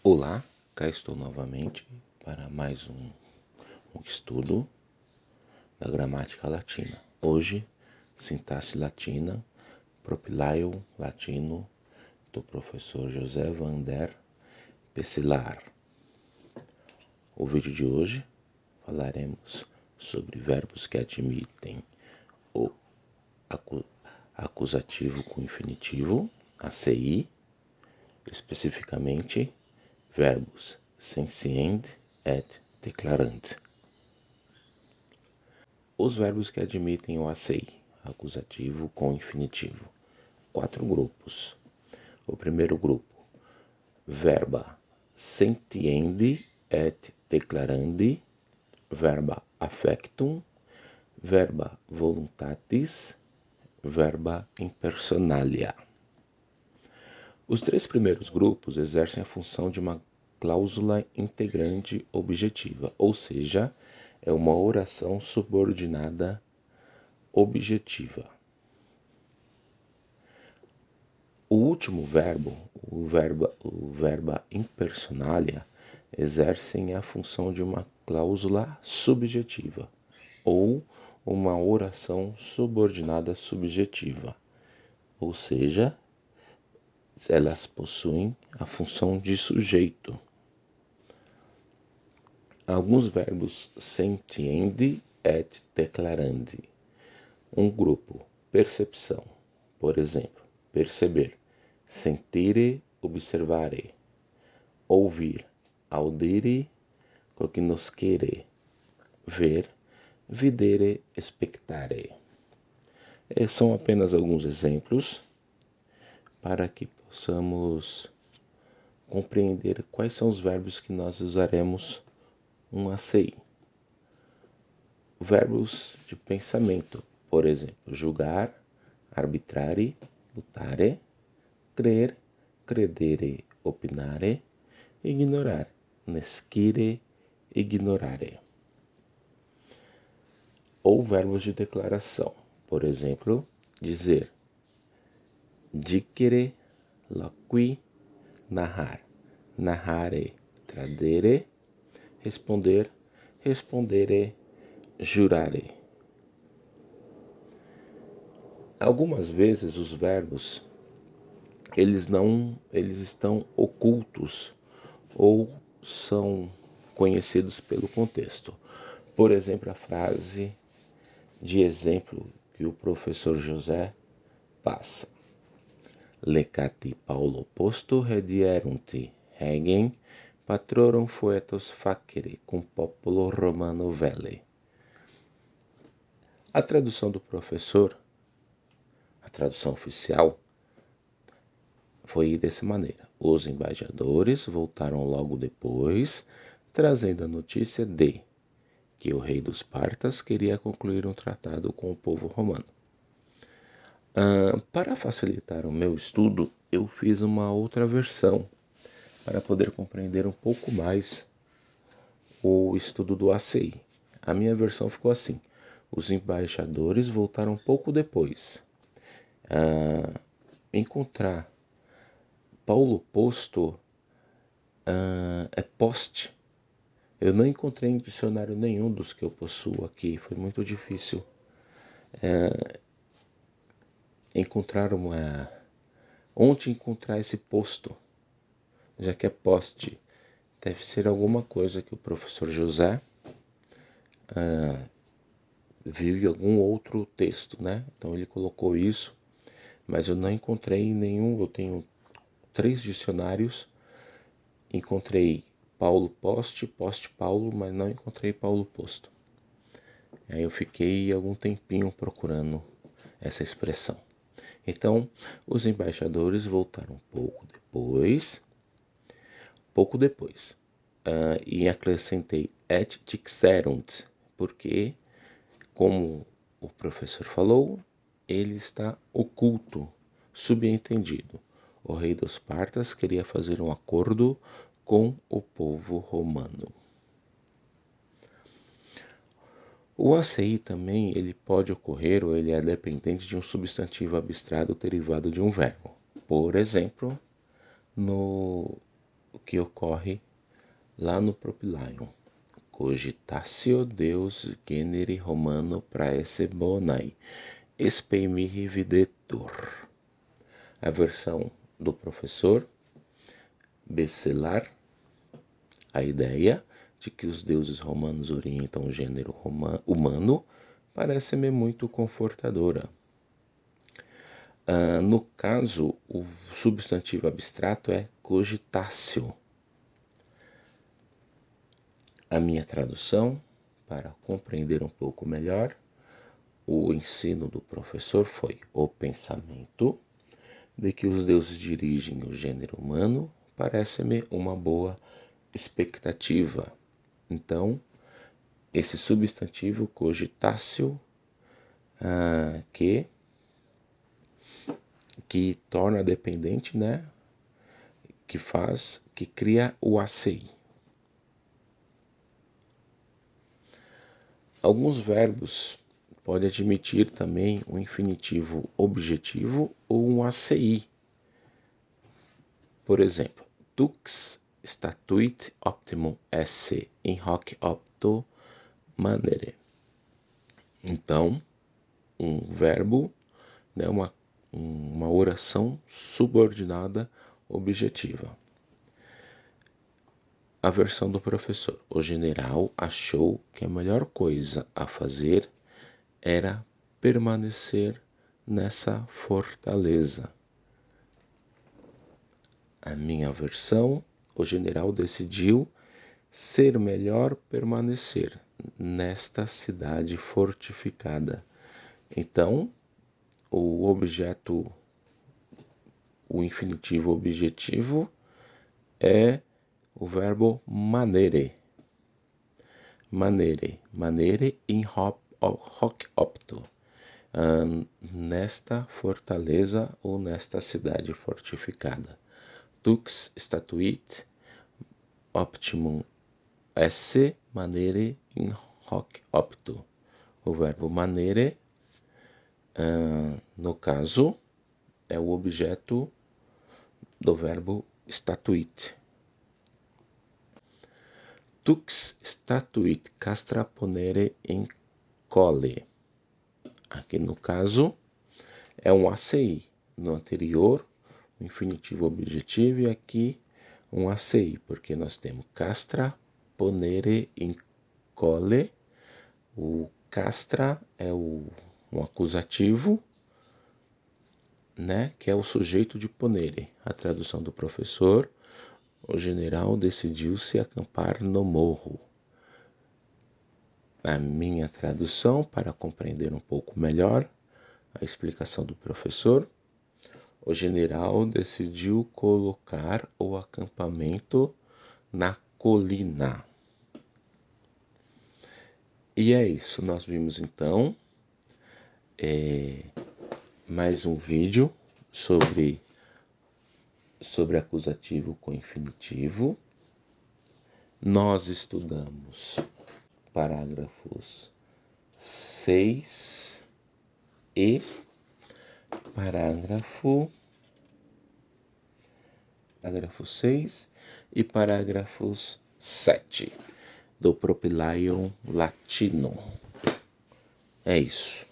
Olá, cá estou novamente para mais um estudo da gramática latina. Hoje, sintaxe latina, propylaio latino, do professor José van der Pessilar. O vídeo de hoje falaremos sobre verbos que admitem o acusativo com infinitivo, ACI, especificamente verbos senciente et declarante. Os verbos que admitem o ACI, acusativo com infinitivo. 4 grupos. O primeiro grupo, verba sentiendi et declarandi, verba affectum, verba voluntatis, verba impersonalia. Os 3 primeiros grupos exercem a função de uma cláusula integrante objetiva, ou seja, é uma oração subordinada objetiva. O último verbo, o verba impersonalia, exercem a função de uma cláusula subjetiva, ou uma oração subordinada subjetiva, ou seja, elas possuem a função de sujeito. Alguns verbos sentiendi et declarandi. Um grupo, percepção. Por exemplo, perceber, sentire, observare. Ouvir, audire, cognoscere. Ver, videre, expectare. São apenas alguns exemplos para que possamos compreender quais são os verbos que nós usaremos um ACI. Verbos de pensamento, por exemplo, julgar, arbitrare, mutare, crer, credere, opinare, ignorar, nescire, ignorare. Ou verbos de declaração, por exemplo, dizer, dicere, loqui, narrar, narrare, tradere, responder, respondere, jurare. Algumas vezes os verbos eles estão ocultos ou são conhecidos pelo contexto. Por exemplo, a frase de exemplo que o professor José passa. Lecati Paulo posto redierunt regem patrorum foetos facere cum populo romano vele. A tradução do professor, a tradução oficial, foi dessa maneira. Os embaixadores voltaram logo depois, trazendo a notícia de que o rei dos Partas queria concluir um tratado com o povo romano. Para facilitar o meu estudo, eu fiz uma outra versão para poder compreender um pouco mais o estudo do ACI. A minha versão ficou assim. Os embaixadores voltaram pouco depois. Encontrar Paulo posto é poste. Eu não encontrei em dicionário nenhum dos que eu possuo aqui. Foi muito difícil onde encontrar esse posto, já que é poste. Deve ser alguma coisa que o professor José viu em algum outro texto, né? Então ele colocou isso, mas eu não encontrei em nenhum. Eu tenho 3 dicionários, encontrei Paulo poste, poste Paulo, mas não encontrei Paulo posto. Aí eu fiquei algum tempinho procurando essa expressão. Então, os embaixadores voltaram pouco depois. E acrescentei et dixerunt, porque, como o professor falou, ele está oculto, subentendido. O rei dos Partas queria fazer um acordo com o povo romano. O ACI também ele pode ocorrer ou ele é dependente de um substantivo abstrato derivado de um verbo. Por exemplo, no o que ocorre lá no Propylaen. Cogitatio Deus generi Romano praese bonai, spei mihi videtur. A versão do professor Becelar, a ideia de que os deuses romanos orientam o gênero humano parece-me muito confortadora. No caso, o substantivo abstrato é cogitatio. A minha tradução, para compreender um pouco melhor, o ensino do professor foi o pensamento de que os deuses dirigem o gênero humano parece-me uma boa expectativa. Então, esse substantivo cogitatio, que torna dependente, né? Que cria o ACI. Alguns verbos podem admitir também um infinitivo objetivo ou um ACI. Por exemplo, dux statuit optimum esse in hoc opto manere. Então, um verbo, né, uma oração subordinada objetiva. A versão do professor. O general achou que a melhor coisa a fazer era permanecer nessa fortaleza. A minha versão, o general decidiu ser melhor permanecer nesta cidade fortificada. Então, o infinitivo objetivo é o verbo manere. Manere in hoc opto. Nesta fortaleza ou nesta cidade fortificada. Dux statuit optimum esse manere in hoc opto. O verbo manere, no caso, é o objeto do verbo statuit. Dux statuit castra ponere in cole. Aqui no caso é um ACI. No anterior, o infinitivo objetivo, e aqui um ACI, porque nós temos castra ponere in cole. O castra é um acusativo, né, que é o sujeito de ponere. A tradução do professor: o general decidiu se acampar no morro. A minha tradução, para compreender um pouco melhor a explicação do professor: o general decidiu colocar o acampamento na colina. E é isso, nós vimos então mais um vídeo sobre acusativo com infinitivo. Nós estudamos parágrafos 6 e parágrafo 6 e parágrafos 7 do Propylaen latino. É isso.